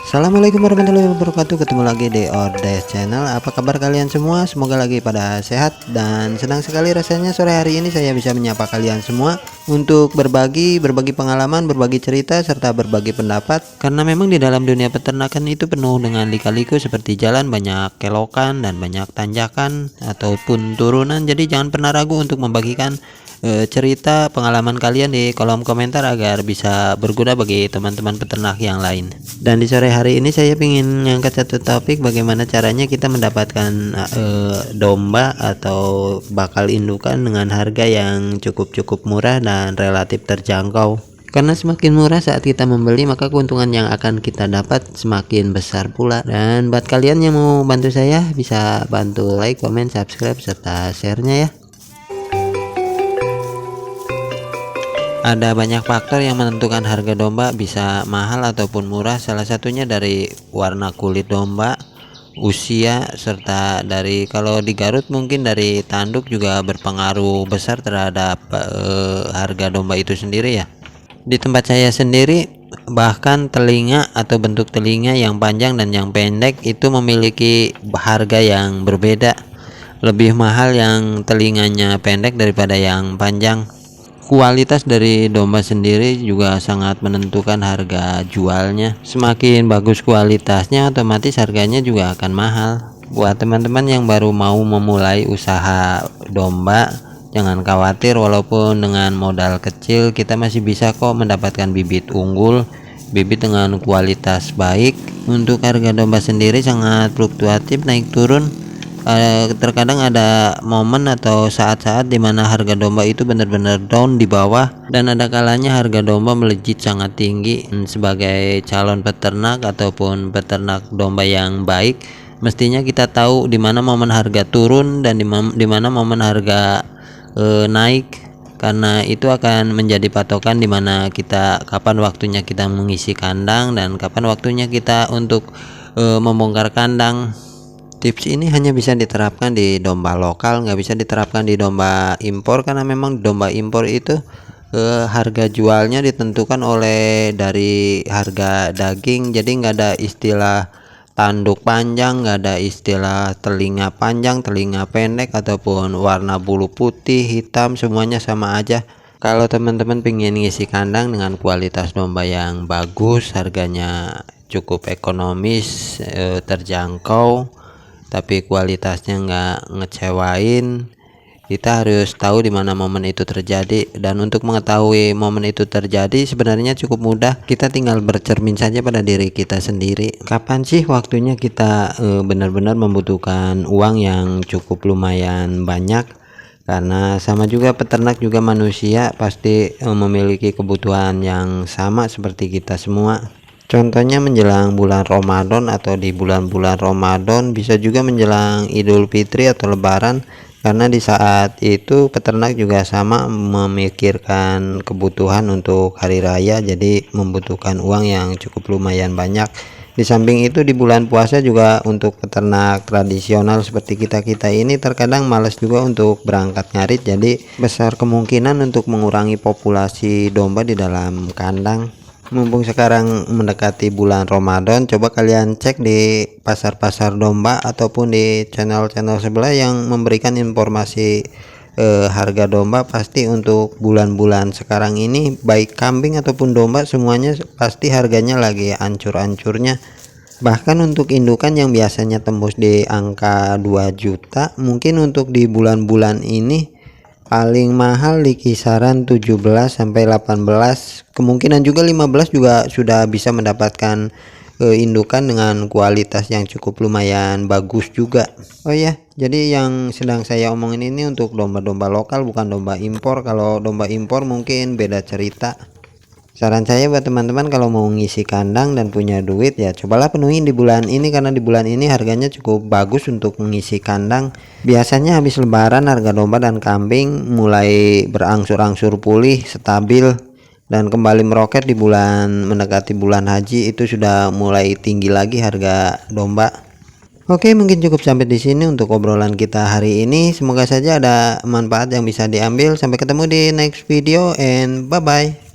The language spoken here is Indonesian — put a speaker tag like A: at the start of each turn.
A: Assalamualaikum warahmatullahi wabarakatuh. Ketemu lagi di Ordes Channel. Apa kabar kalian semua? Semoga lagi pada sehat dan senang sekali rasanya sore hari ini saya bisa menyapa kalian semua untuk berbagi pengalaman, berbagi cerita serta berbagi pendapat. Karena memang di dalam dunia peternakan itu penuh dengan lika-liku seperti jalan banyak kelokan dan banyak tanjakan ataupun turunan. Jadi jangan pernah ragu untuk membagikan cerita pengalaman kalian di kolom komentar agar bisa berguna bagi teman-teman peternak yang lain. Dan di sore hari ini saya ingin mengangkat satu topik, bagaimana caranya kita mendapatkan domba atau bakal indukan dengan harga yang cukup murah dan relatif terjangkau. Karena semakin murah saat kita membeli, maka keuntungan yang akan kita dapat semakin besar pula. Dan buat kalian yang mau bantu saya, bisa bantu like, comment, subscribe serta share-nya ya. Ada banyak faktor yang menentukan harga domba bisa mahal ataupun murah. Salah satunya dari warna kulit domba, usia, serta dari, kalau di Garut mungkin dari tanduk juga berpengaruh besar terhadap harga domba itu sendiri ya. Di tempat saya sendiri bahkan telinga atau bentuk telinga yang panjang dan yang pendek itu memiliki harga yang berbeda. Lebih mahal yang telinganya pendek daripada yang panjang. Kualitas dari domba sendiri juga sangat menentukan harga jualnya. Semakin bagus kualitasnya, otomatis harganya juga akan mahal. Buat teman-teman yang baru mau memulai usaha domba, jangan khawatir, walaupun dengan modal kecil kita masih bisa kok mendapatkan bibit unggul, bibit dengan kualitas baik. Untuk harga domba sendiri sangat fluktuatif, naik turun. Terkadang ada momen atau saat-saat dimana harga domba itu benar-benar down di bawah, dan ada kalanya harga domba melejit sangat tinggi. Sebagai calon peternak ataupun peternak domba yang baik, mestinya kita tahu di mana momen harga turun dan di mana momen harga naik, karena itu akan menjadi patokan di mana kita kapan waktunya kita mengisi kandang dan kapan waktunya kita untuk membongkar kandang. Tips ini hanya bisa diterapkan di domba lokal, nggak bisa diterapkan di domba impor, karena memang domba impor itu harga jualnya ditentukan oleh dari harga daging. Jadi nggak ada istilah tanduk panjang, nggak ada istilah telinga panjang, telinga pendek, ataupun warna bulu putih, hitam, semuanya sama aja. Kalau teman-teman pengen ngisi kandang dengan kualitas domba yang bagus, harganya cukup ekonomis, terjangkau, tapi kualitasnya nggak ngecewain, kita harus tahu di mana momen itu terjadi. Dan untuk mengetahui momen itu terjadi sebenarnya cukup mudah, kita tinggal bercermin saja pada diri kita sendiri. Kapan sih waktunya kita benar-benar membutuhkan uang yang cukup lumayan banyak? Karena sama juga peternak juga manusia, pasti memiliki kebutuhan yang sama seperti kita semua. Contohnya menjelang bulan Ramadan atau di bulan-bulan Ramadan, bisa juga menjelang Idul Fitri atau Lebaran, karena di saat itu peternak juga sama memikirkan kebutuhan untuk hari raya, jadi membutuhkan uang yang cukup lumayan banyak. Di samping itu di bulan puasa juga untuk peternak tradisional seperti kita ini terkadang malas juga untuk berangkat ngarit, jadi besar kemungkinan untuk mengurangi populasi domba di dalam kandang. Mumpung sekarang mendekati bulan Ramadan, coba kalian cek di pasar-pasar domba ataupun di channel-channel sebelah yang memberikan informasi harga domba. Pasti untuk bulan-bulan sekarang ini, baik kambing ataupun domba, semuanya pasti harganya lagi ancur-ancurnya. Bahkan untuk indukan yang biasanya tembus di angka 2 juta, mungkin untuk di bulan-bulan ini paling mahal di kisaran 17 sampai 18, kemungkinan juga 15 juga sudah bisa mendapatkan indukan dengan kualitas yang cukup lumayan bagus juga. Oh ya, jadi yang sedang saya omongin ini untuk domba-domba lokal, bukan domba impor. Kalau domba impor mungkin beda cerita. Saran saya buat teman-teman, kalau mau ngisi kandang dan punya duit, ya cobalah penuhin di bulan ini, karena di bulan ini harganya cukup bagus untuk mengisi kandang. Biasanya habis lebaran harga domba dan kambing mulai berangsur-angsur pulih, stabil, dan kembali meroket di bulan mendekati bulan haji, itu sudah mulai tinggi lagi harga domba. Oke, mungkin cukup sampai di sini untuk obrolan kita hari ini. Semoga saja ada manfaat yang bisa diambil. Sampai ketemu di next video and bye bye.